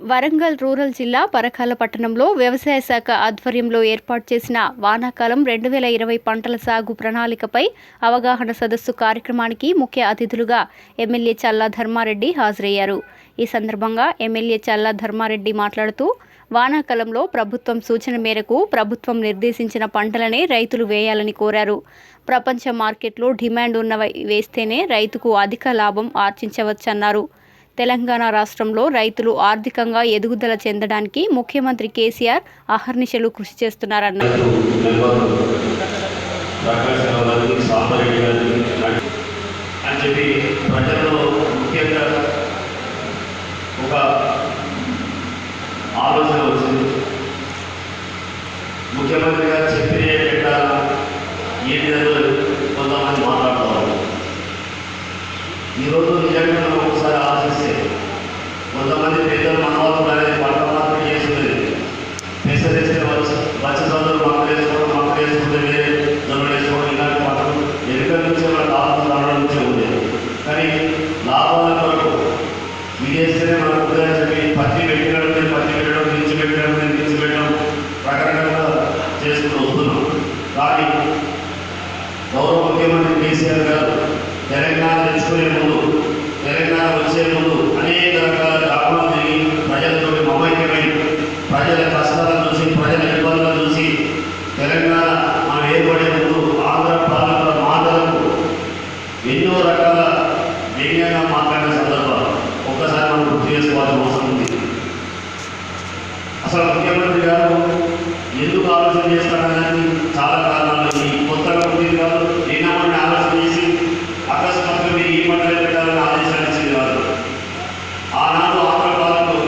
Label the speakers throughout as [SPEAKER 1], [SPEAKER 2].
[SPEAKER 1] Warangal rural జిల్లా పరకాల పట్టణంలో వ్యవసాయ శాఖ ఆధ్వర్యంలో ఏర్పాటు చేసిన వానాకాలం 2020 పంటల సాగు ప్రణాళికపై అవగాహన సదస్సు కార్యక్రమానికి ముఖ్య అతిథులుగా ఎమ్మెల్యే చల్లా ధర్మారెడ్డి హాజరయ్యారు. ఈ సందర్భంగా ఎమ్మెల్యే చల్లా ధర్మారెడ్డి మాట్లాడుతూ వానాకాలంలో ప్రభుత్వం సూచన మేరకు ప్రభుత్వం నిర్దేశించిన పంటలనే రైతులు వేయాలని కోరారు. ప్రపంచ మార్కెట్లో డిమాండ్ ఉన్నవి వేస్తేనే రైతుకు అధిక లాభం ఆర్జించవచ్చన్నారు. తెలంగాణ రాష్ట్రంలో రైతులు ఆర్థికంగా ఎదుగుదల చెందడానికి ముఖ్యమంత్రి కేసీఆర్ అహర్నిశలు కృషి చేస్తున్నారన్నారు.
[SPEAKER 2] ముఖ్యమంత్రి గారు చెప్పిన కొంతమంది మాట్లాడుతున్నారు. ఈరోజు నిజంగా మనం ఒకసారి ఆలోచిస్తే కొంతమంది పెద్దలు మనవాళ్ళు అనేది పంట మార్పిడి చేస్తుంది. పెసలు వేస్తే వచ్చే చదువులు మొక్కలు వేసుకుంటే వేరే జొన్నలు వేసుకోవడం ఇలాంటి పంటలు ఎన్నికల నుంచే మన లాభం రావడం నుంచే ఉంది. కానీ లాభాల కొరకు విదేశీనే మన ఉదయం చెప్పి పత్తి పెట్టడం దించి పెట్టడం రకరకాలుగా చేసుకుంటూ వస్తున్నాం. కానీ గౌరవ ముఖ్యమంత్రి కేసీఆర్ గారు తెలంగాణ తెచ్చుకునే ముందు, తెలంగాణ వచ్చే ముందు అనేక రకాల గ్రామాలు తిరిగి ప్రజలతో మమైక్యమై ప్రజల కష్టాలను చూసి, ప్రజల ఇబ్బందులను చూసి తెలంగాణ మనం ఏర్పడే ముందు ఆంధ్ర పాలకుల మాటలకు ఎన్నో రకాల వ్యంగ్యంగా మాట్లాడిన సందర్భాలు ఒక్కసారి మనం గుర్తు చేసుకోవాల్సిన అవసరం ఉంది. అసలు ముఖ్యమంత్రి గారు ఎందుకు ఆలోచన చేస్తారనేది చాలా కారణాలు. ఈ కొత్తగా పుట్టింది కాదు, ఏనామని ఆలోచన చేసి అకస్మాత్తుగా మీరు ఈ పంటలు పెట్టాలని ఆదేశాలు ఇచ్చింది కాదు. ఆనాడు ఆంధ్ర పాలకులు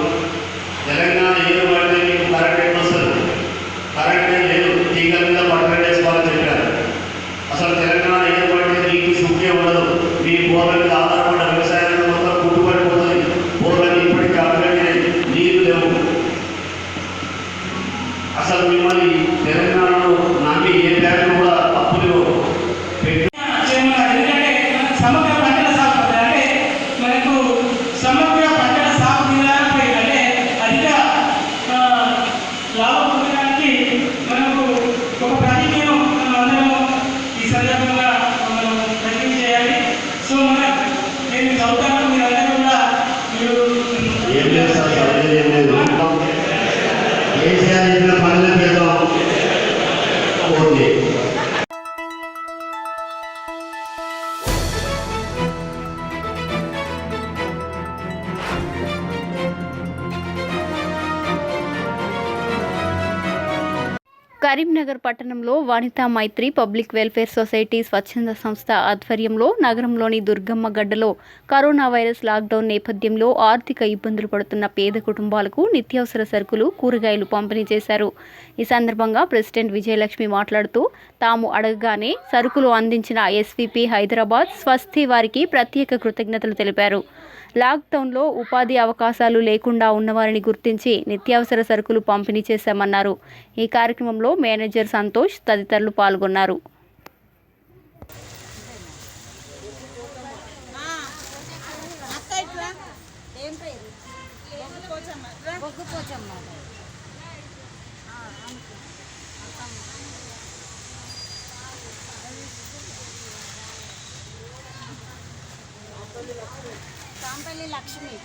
[SPEAKER 2] తెలంగాణ ఏదో పడితే మీకు కరెంట్ ఎట్లా వస్తుంది, కరెంటే లేదు, తీగల మీద పట్టణ వేసుకోవాలని చెప్పారు. అసలు తెలంగాణ ఏదో పడితే మీకు శుభ్రే ఉండదు, మీ బోర్ల మీద ఆధారపడ్డ వ్యవసాయం మొత్తం కుట్టుబడిపోతుంది. బోర్లకి ఇప్పటికీ అప్డేట్ నీరు లేవు. అసలు మిమ్మల్ని తెలంగాణలో నమ్మి ఏ బ్యాంకు కూడా అప్పులు
[SPEAKER 3] సమగ్ర పంటల సాగు అంటే మనకు సమగ్ర పంటల సాగు విధానం అంటే అధిక లాభం పొందడానికి మనకు ఒక ప్రతిజ్ఞను మనం అందరం ఈ సందర్భంగా మనం ప్రతిజ్ఞ చేయాలి. సో నేను చదువుతాను, మీరందరూ కూడా మీరు
[SPEAKER 2] ఏం లేదు సార్, ఏం లేదు, కేసీఆర్ చెప్పిన పనులు చేద్దాం. ఓకే.
[SPEAKER 1] కరీంనగర్ పట్టణంలో వనితా మైత్రి పబ్లిక్ వెల్ఫేర్ సొసైటీ స్వచ్ఛంద సంస్థ ఆధ్వర్యంలో నగరంలోని దుర్గమ్మ గడ్డలో కరోనా వైరస్ లాక్డౌన్ నేపథ్యంలో ఆర్థిక ఇబ్బందులు పడుతున్న పేద కుటుంబాలకు నిత్యావసర సరుకులు, కూరగాయలు పంపిణీ చేశారు. ఈ సందర్భంగా ప్రెసిడెంట్ విజయలక్ష్మి మాట్లాడుతూ తాము అడగగానే సరుకులు అందించిన ఎస్వీపీ హైదరాబాద్ స్వస్తి వారికి ప్రత్యేక కృతజ్ఞతలు తెలిపారు. లాక్డౌన్లో ఉపాధి అవకాశాలు లేకుండా ఉన్నవారిని గుర్తించి నిత్యావసర సరుకులు పంపిణీ చేశామన్నారు. ఈ కార్యక్రమంలో మేనేజర్ సంతోష్ తదితరులు పాల్గొన్నారు.
[SPEAKER 4] కాంపల్లి లక్ష్మి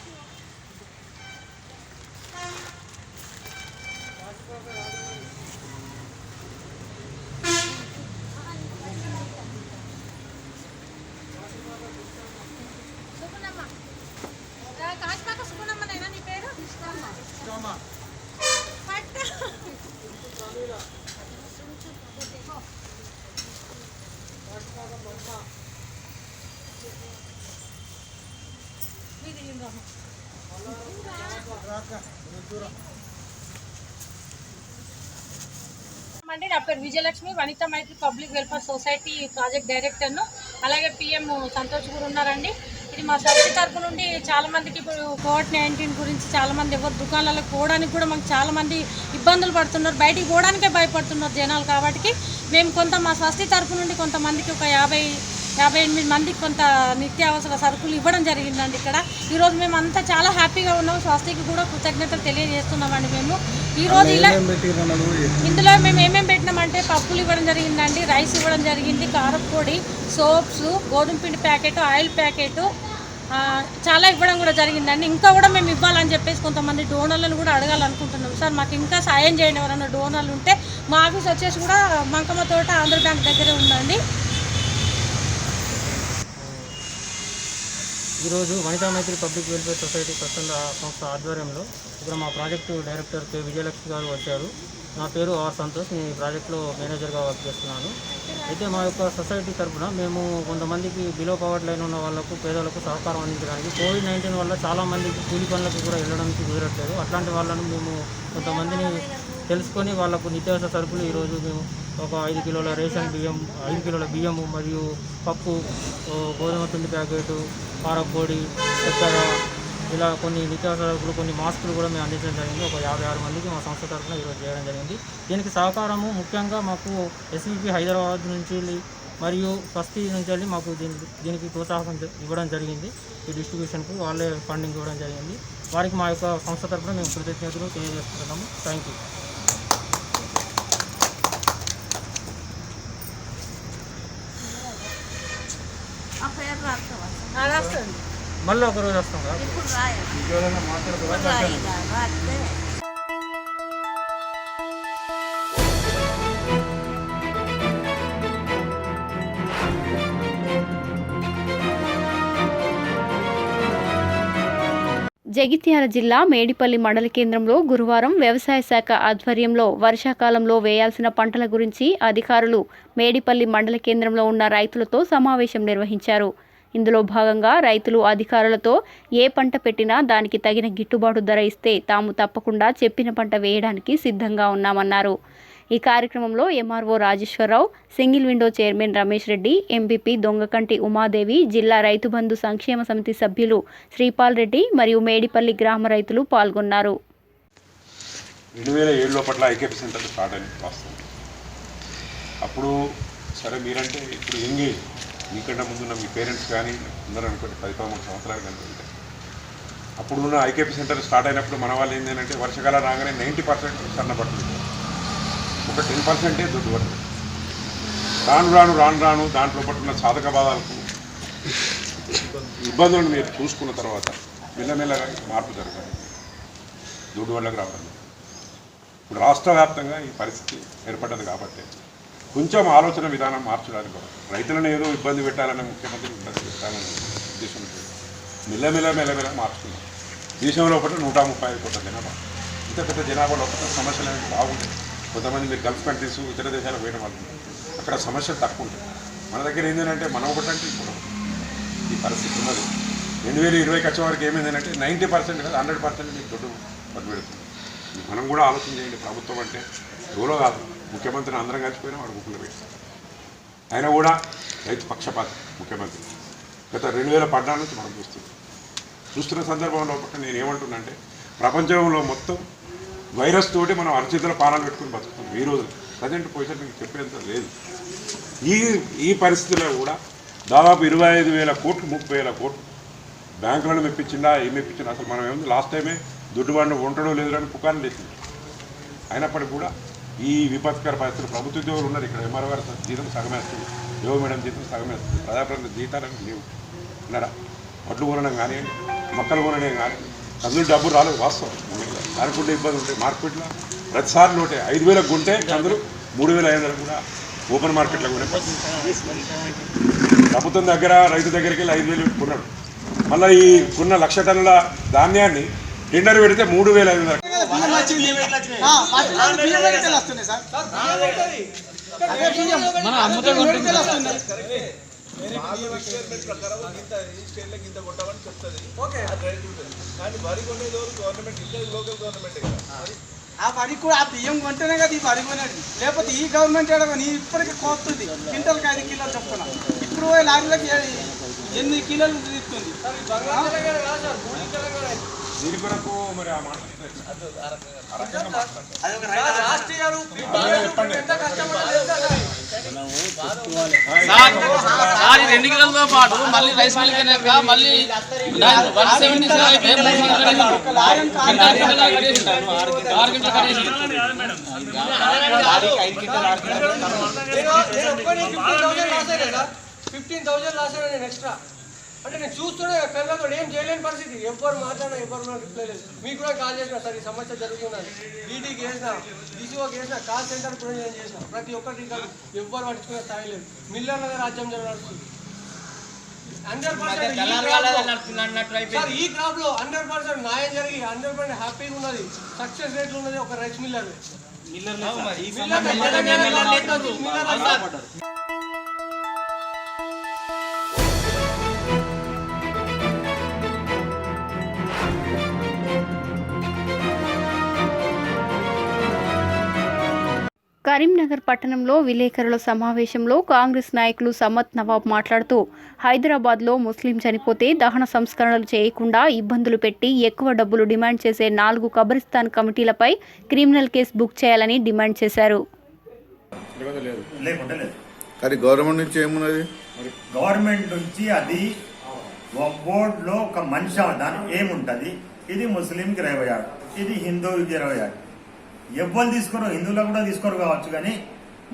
[SPEAKER 4] సుగుణమ్మ, కాశపాక సుగుణమ్మనేనా నీ పేరు? పట్టు
[SPEAKER 5] అండి. నా పేరు విజయలక్ష్మి, వనితా మైత్రి పబ్లిక్ వెల్ఫేర్ సొసైటీ ప్రాజెక్ట్ డైరెక్టర్ను. అలాగే పిఎం సంతోష్ కూడా ఉన్నారండి. ఇది మా సొసైటీ తరఫు నుండి చాలామందికి ఇప్పుడు కోవిడ్-19 గురించి చాలామంది ఎవరు దుకాణాలకు పోవడానికి కూడా మాకు చాలామంది ఇబ్బందులు పడుతున్నారు, బయటికి పోవడానికే భయపడుతున్నారు జనాలు. కాబట్టి మేము మా సొసైటీ తరఫు నుండి కొంతమందికి ఒక 50 58 మందికి కొంత నిత్యావసర సరుకులు ఇవ్వడం జరిగిందండి. ఇక్కడ ఈరోజు మేము అంతా చాలా హ్యాపీగా ఉన్నాం. స్వస్తికి కూడా కృతజ్ఞతలు తెలియజేస్తున్నామండి. మేము ఈరోజు ఇలా ఇందులో మేము ఏమేమి పెట్టినామంటే పప్పులు ఇవ్వడం జరిగిందండి, రైస్ ఇవ్వడం జరిగింది, కారపొడి, సోప్స్, గోధుమ పిండి ప్యాకెట్, ఆయిల్ ప్యాకెట్ చాలా ఇవ్వడం కూడా జరిగిందండి. ఇంకా కూడా మేము ఇవ్వాలని చెప్పేసి కొంతమంది డోనర్లను కూడా అడగాలనుకుంటున్నాం. సార్ మాకు ఇంకా సాయం చేయండి, ఎవరైనా డోనర్లు ఉంటే. మా ఆఫీస్ వచ్చేసి కూడా మంకమ్మ తోట ఆంధ్ర బ్యాంక్ దగ్గరే ఉందండి.
[SPEAKER 6] ఈరోజు వనితా మైత్రి పబ్లిక్ వెల్ఫేర్ సొసైటీ ప్రస్తుత సంస్థ ఆధ్వర్యంలో ఇక్కడ మా ప్రాజెక్టు డైరెక్టర్ కె విజయలక్ష్మి గారు వచ్చారు. నా పేరు ఆర్ సంతోష్, నేను ఈ ప్రాజెక్టులో మేనేజర్గా వర్క్ చేస్తున్నాను. అయితే మా యొక్క సొసైటీ తరఫున మేము కొంతమందికి బిలో పవర్టీ లైన్ ఉన్న వాళ్ళకు, పేదలకు సహకారం అందించడానికి కోవిడ్-19 వల్ల చాలామందికి కూలి పనులకు కూడా వెళ్ళడానికి కుదరట్లేదు. అట్లాంటి వాళ్ళను మేము కొంతమందిని తెలుసుకొని వాళ్ళకు నిత్యావసర సరుకులు ఈరోజు మేము ఒక 5 కిలోల రేషన్ బియ్యం, 5 కిలోల బియ్యము మరియు పప్పు, గోధుమ పిండి ప్యాకెటు, కారపొడి, చక్కెర, ఇలా కొన్ని నిత్యావసర సరుకులు, కొన్ని మాస్కులు కూడా మేము అందించడం జరిగింది. ఒక 56 మందికి మా సంస్థ తరఫున ఈరోజు చేయడం జరిగింది. దీనికి సహకారము ముఖ్యంగా మాకు SVP హైదరాబాద్ నుంచి మరియు స్వస్తి నుంచి వెళ్ళి మాకు దీనికి ప్రోత్సాహం ఇవ్వడం జరిగింది. ఈ డిస్ట్రిబ్యూషన్కు వాళ్ళే ఫండింగ్ ఇవ్వడం జరిగింది. వారికి మా యొక్క సంస్థ తరఫున మేము కృతజ్ఞతలు తెలియజేస్తున్నాము. Thank you. మళ్ళీ ఒకరోజు వస్తాం కదా.
[SPEAKER 1] జగిత్యాల జిల్లా మేడిపల్లి మండల కేంద్రంలో గురువారం వ్యవసాయ శాఖ ఆధ్వర్యంలో వర్షాకాలంలో వేయాల్సిన పంటల గురించి అధికారులు మేడిపల్లి మండల కేంద్రంలో ఉన్న రైతులతో సమావేశం నిర్వహించారు. ఇందులో భాగంగా రైతులు అధికారులతో ఏ పంట పెట్టినా దానికి తగిన గిట్టుబాటు ధర ఇస్తే తాము తప్పకుండా చెప్పిన పంట వేయడానికి సిద్ధంగా ఉన్నామన్నారు. ఈ కార్యక్రమంలో MRO Rajeswararao, single window chairman Ramesh Reddy, MPP Dongakanti Umadevi, జిల్లా రైతు బంధు సంక్షేమ సమితి సభ్యులు శ్రీపాల్ రెడ్డి మరియు మేడిపల్లి గ్రామ రైతులు పాల్గొన్నారు.
[SPEAKER 7] 2007 లోపల ఐకేపీ సెంటర్ స్టార్ట్ అయింది వాస్తవం. అప్పుడు సరే మీరంటే ఇప్పుడు ఎంగేజ్ మీకంటే ముందున్న మీ పేరెంట్స్ కానీ అందరూ అనుకోండి 10-13 సంవత్సరాలు కనుకుంటే అప్పుడు ఉన్న ఐకేపీ సెంటర్ స్టార్ట్ అయినప్పుడు మన వాళ్ళు ఏంటంటే వర్షాకాలం రాగానే 90% సన్న పట్టులు, ఒక 10% దుడ్డు పడుతుంది. రాను దాంట్లో పట్టున్న సాధక బాధాలకు ఇబ్బందులను మీరు చూసుకున్న తర్వాత మెల్లమెల్లగా మార్పు జరగాలి, దుడ్డు వల్లకు రావాలి. ఇప్పుడు రాష్ట్ర వ్యాప్తంగా ఈ పరిస్థితి ఏర్పడ్డది కాబట్టి కొంచెం ఆలోచన విధానం మార్చడానికి రైతులను ఏదో ఇబ్బంది పెట్టాలనే ముఖ్యమంత్రి ఇబ్బంది పెట్టాలనే ఉద్దేశంతో మెల్లమెల్ల మార్చుకున్నాం. దేశంలో ఒకటి 135 కోట్ల జనాభా, ఇంత పెద్ద జనాభాలో ఒకటి సమస్యలు అనేవి బాగుంటాయి. కొంతమంది మీరు గల్ఫ్ కంట్రీస్ ఇతర దేశాలకు పోయిన వాళ్ళు అక్కడ సమస్యలు తక్కువ ఉంటాయి. మన దగ్గర ఏంటంటే మనం ఒకటంటే ఇప్పుడు ఈ పరిస్థితి ఉన్నది. 2020 వచ్చే వరకు ఏమైందంటే 90% కాదు 100% మీకు దొడ్డు పట్టు పెడుతుంది. మనం కూడా ఆలోచన చేయండి. ప్రభుత్వం అంటే ఎవరో కాదు, ముఖ్యమంత్రిని అందరం కలిసిపోయినా వాడు ముక్కులు పెడతారు. ఆయన కూడా రైతు పక్షపాతి ముఖ్యమంత్రి. గత 2014 నుంచి మనం చూస్తున్న సందర్భంలో నేను ఏమంటున్నా అంటే ప్రపంచంలో మొత్తం వైరస్ తోటి మనం అరచేతుల పానాలు పెట్టుకుని బతుకుతున్నాం. ఈ రోజు ప్రజెంట్ పొజిషన్ మీకు చెప్పేంత లేదు. ఈ పరిస్థితుల్లో కూడా దాదాపు 25,000 కోట్లు 30,000 కోట్లు బ్యాంకులను మెప్పించిందా ఏం మెప్పించిందా అసలు మనం ఏముంది లాస్ట్ టైమే దుడ్డుబాటు ఉండడం లేదు అని పుకార్లు లేచింది. అయినప్పటికీ కూడా ఈ విపత్కర పరిస్థితులు ప్రభుత్వ ఉద్యోగులు ఉన్నారు. ఇక్కడ ఎంఆర్ఓ గారు జీతం సగమేస్తుంది, యువ మేడం జీతం సగమేస్తుంది, ప్రజాప్రతినిధి జీతాలకు లేవు ఉన్నారా. వడ్లు కొనడం కానివ్వండి, మొక్కలు కొనడం కానివ్వండి, కందులు డబ్బు రాలేదు వాస్తవం. దానికి కూడా ఇబ్బంది ఉంటాయి. మార్కెట్లో ప్రతిసారి నోటే 5,000 కొంటే కందులు 3,500 కూడా ఓపెన్ మార్కెట్లో కొనే ప్రభుత్వం దగ్గర రైతు దగ్గరికి వెళ్ళి 5,000 కొన్నాడు. మళ్ళీ ఈ కొన్న 1,00,000 టన్నుల ధాన్యాన్ని టెండర్ పెడితే 3,500
[SPEAKER 8] ఆ వరి కూడా ఆ బియ్యం కొంటేనే కదా ఈ వరి కొనేది, లేకపోతే ఈ గవర్నమెంట్ నీ ఇప్పటికీ కోస్తుంది క్వింటల్కి 5 కిలోలు చెప్తున్నా. ఇప్పుడు లారీలకి 8 కిలోలు తీస్తుంది.
[SPEAKER 7] దీని కొరకు మరి ఆ మాట
[SPEAKER 8] రాష్ట్రీయ సార్ 2 కిలోలతో పాటు మళ్ళీ రైస్ మిల్ కనుక మళ్ళీ 170 అయితే
[SPEAKER 9] 15,000 లాస్ అయినా ఎక్స్ట్రా అంటే నేను చూస్తూనే కళ్ళతో ఏం చేయలేని పరిస్థితి. ఎవరు మాట్లాడినా ఎవరు రిప్లై లేదు. మీకు కూడా కాల్ చేసిన సార్ ఈ సమస్య జరుగుతున్నది, డీడీకి వేసిన, డీసీఓకి వేసిన, కాల్ సెంటర్ కూడా నేను చేసిన, ప్రతి ఒక్కరికి ఎవ్వరు పట్టించుకునే స్థాయి లేదు. మిల్లర్ల రాజ్యం నడుస్తుంది 100%. సార్ ఈ క్రాప్ లో 100% న్యాయం జరిగి 100% హ్యాపీగా ఉన్నది, సక్సెస్ రేట్లు ఉన్నది ఒక రైస్ మిల్లర్.
[SPEAKER 1] కరీంనగర్ పట్టణంలో విలేకరుల సమావేశంలో కాంగ్రెస్ నాయకులు సమ్మత్ నవాబ్ మాట్లాడుతూ హైదరాబాద్లో ముస్లిం చనిపోతే దహన సంస్కరణలు చేయకుండా ఇబ్బందులు పెట్టి ఎక్కువ డబ్బులు డిమాండ్ చేసే 4 కబ్రిస్తాన్ కమిటీలపై క్రిమినల్ కేసు బుక్ చేయాలని డిమాండ్ చేశారు.
[SPEAKER 10] కానీ గవర్నమెంట్ నుంచి ఏమున్నది?
[SPEAKER 2] గవర్నమెంట్ నుంచి అది బోర్డులో ఒక మనిషి దాని ఏముంటుంది, ఇది ముస్లింకి 20 ఇది హిందువుకి 20. ఎవ్వరు తీసుకోరు, హిందువులు కూడా తీసుకోరు కావచ్చు, కానీ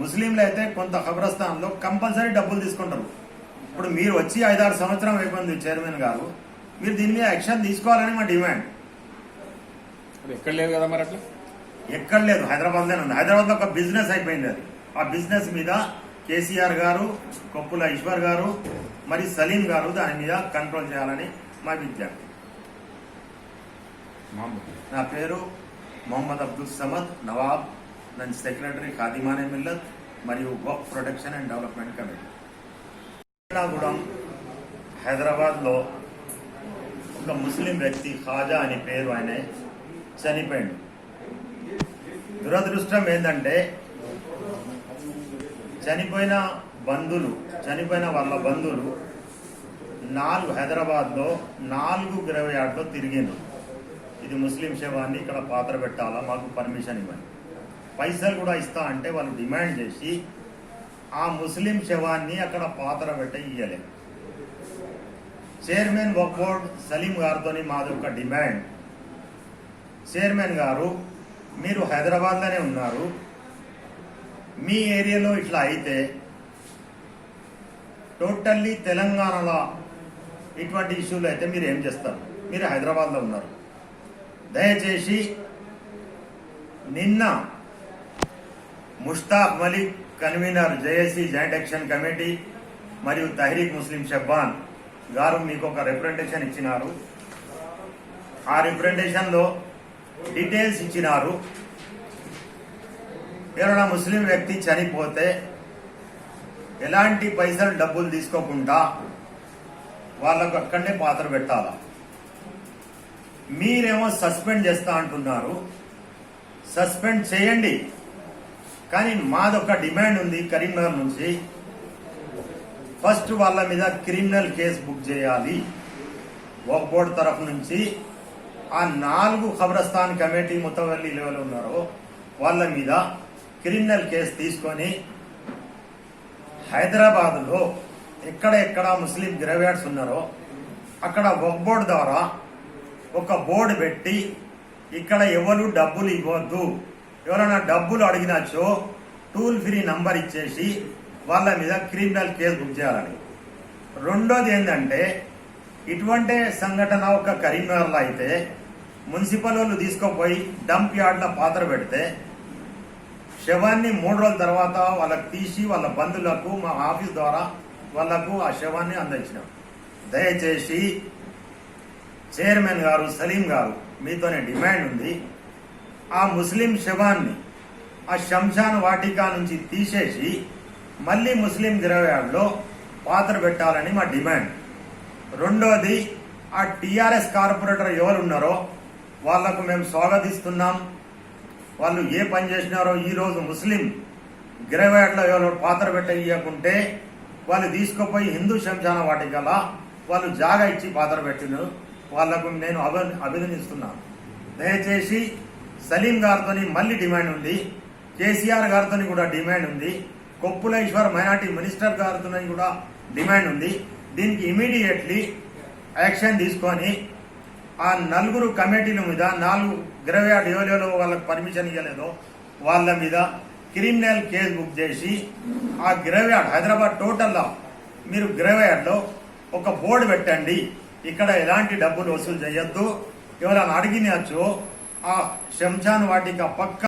[SPEAKER 2] ముస్లింలు అయితే కొంత ఖబరస్థాన్లో కంపల్సరీ డబ్బులు తీసుకుంటారు. ఇప్పుడు మీరు వచ్చి 5-6 సంవత్సరం అయిపోయింది చైర్మన్ గారు, మీరు దీని మీద యాక్షన్ తీసుకోవాలని మా డిమాండ్.
[SPEAKER 7] ఎక్కడ లేదు కదా మరి అట్లా?
[SPEAKER 2] ఎక్కడ లేదు, హైదరాబాద్లోనే ఉంది. హైదరాబాద్లో ఒక బిజినెస్ అయిపోయింది అది. ఆ బిజినెస్ మీద కేసీఆర్ గారు, కొప్పుల ఈశ్వర్ గారు, మరి సలీం గారు దాని మీద కంట్రోల్ చేయాలని మా విజ్ఞప్తి. నా పేరు మొహమ్మద్ అబ్దుల్ సమద్ నవాబ్, నేను సెక్రటరీ ఖాదిమానే మిల్లత్ మరియు వక్ఫ్ ప్రొటెక్షన్ అండ్ డెవలప్మెంట్ కమిటీ. కూడా హైదరాబాద్లో ఒక ముస్లిం వ్యక్తి ఖాజా అని పేరు ఆయన చనిపోయాడు. దురదృష్టం ఏంటంటే చనిపోయిన వాళ్ళ బంధువులు హైదరాబాద్లో 4 గ్రేవ్యార్డ్లో తిరిగిండ్రు. ఇది ముస్లిం శవాన్ని ఇక్కడ పాత్ర పెట్టాలా, మాకు పర్మిషన్ ఇవ్వండి, పైసలు కూడా ఇస్తా అంటే వాళ్ళు డిమాండ్ చేసి ఆ ముస్లిం శవాన్ని అక్కడ పాత్ర పెట్ట ఇయ్యలే. చైర్మన్ వక్ఫ్ బోర్డ్ సలీం గారితో మాది ఒక డిమాండ్, చైర్మన్ గారు మీరు హైదరాబాద్లోనే ఉన్నారు, మీ ఏరియాలో ఇట్లా అయితే టోటల్లీ తెలంగాణలో ఇటువంటి ఇష్యూలు అయితే మీరు ఏం చేస్తారు? మీరు హైదరాబాద్లో ఉన్నారు. దయచేసి నిన్న Mushtaq Malik convener JAC joint action committee మరియు తహరీక్ ముస్లిం షబ్బాన్ గారు మీకు ఒక రిప్రజెంటేషన్ ఇచ్చినారు. ఆ రిప్రజెంటేషన్లో డీటెయిల్స్ ఇచ్చినారు. ఎవరైనా ముస్లిం వ్యక్తి చనిపోతే ఎలాంటి పైసలు డబ్బులు తీసుకోకుండా వాళ్ళకు అక్కడనే పాత్ర పెట్టాలా. మీరేమో సస్పెండ్ చేస్తా అంటున్నారు, సస్పెండ్ చేయండి, కానీ మాదొక డిమాండ్ ఉంది కరీంనగర్ నుంచి. ఫస్ట్ వాళ్ళ మీద క్రిమినల్ కేసు బుక్ చేయాలి. వక్ఫ్ బోర్డు తరఫు నుంచి ఆ 4 ఖబరస్థాన్ కమిటీ ముతవల్లి లెవెల్ ఉన్నారో వాళ్ళ మీద క్రిమినల్ కేసు తీసుకొని హైదరాబాద్లో ఎక్కడ ముస్లిం గ్రేవ్యార్డ్స్ ఉన్నారో అక్కడ వక్ఫ్ బోర్డు ద్వారా ఒక బోర్డు పెట్టి ఇక్కడ ఎవరు డబ్బులు ఇవ్వద్దు, ఎవరైనా డబ్బులు అడిగినచో టోల్ ఫ్రీ నంబర్ ఇచ్చేసి వాళ్ళ మీద క్రిమినల్ కేసు బుక్ చేయాలని. రెండోది ఏంటంటే ఇటువంటి సంఘటన ఒక కరీంనగర్లో అయితే మున్సిపల్ వాళ్ళు తీసుకుపోయి డంప్ యార్డ్లో పాత్ర పెడితే శవాన్ని 3 రోజుల తర్వాత వాళ్ళకి తీసి వాళ్ళ బంధువులకు మా ఆఫీస్ ద్వారా వాళ్లకు ఆ శవాన్ని అందించినాం. దయచేసి చైర్మన్ గారు సలీం గారు మీతోనే డిమాండ్ ఉంది, ఆ ముస్లిం శవాన్ని ఆ శంషాన్ వాటికా నుంచి తీసేసి మళ్ళీ ముస్లిం గ్రేవ్యార్డ్లో పాత్ర పెట్టాలని మా డిమాండ్. రెండోది ఆ టీఆర్ఎస్ కార్పొరేటర్ ఎవరు ఉన్నారో వాళ్లకు మేము స్వాగతిస్తున్నాం. వాళ్ళు ఏ పని చేసినారో ఈరోజు ముస్లిం గ్రేవ్యార్డ్లో ఎవరు పాత్ర పెట్టకుంటే వాళ్ళు తీసుకుపోయి హిందూ శంషాన వాటికలా వాళ్ళు జాగా ఇచ్చి పాత్ర పెట్టినారు. వాళ్లకు నేను అభినందిస్తున్నాను. దయచేసి సలీం గారితో మళ్ళీ డిమాండ్ ఉంది, కేసీఆర్ గారితో కూడా డిమాండ్ ఉంది.
[SPEAKER 11] కొప్పుల ఈశ్వర్ మైనార్టీ మినిస్టర్ గారితో కూడా డిమాండ్ ఉంది. దీనికి ఇమీడియట్లీ యాక్షన్ తీసుకొని ఆ 4 కమిటీల మీద 4 గ్రేవ్యార్డ్ ఎవరెవరో వాళ్ళకి పర్మిషన్ ఇవ్వలేదో వాళ్ళ మీద క్రిమినల్ కేసు బుక్ చేసి ఆ గ్రేవ్యార్డ్ హైదరాబాద్ టోటల్లో మీరు గ్రేవ్యార్డ్లో ఒక బోర్డు పెట్టండి, ఇక్కడ ఎలాంటి డబ్బులు వసూలు చేయొద్దు, ఎవరైనా అడిగినచ్చు ఆ శంషాన్ వాటిక పక్క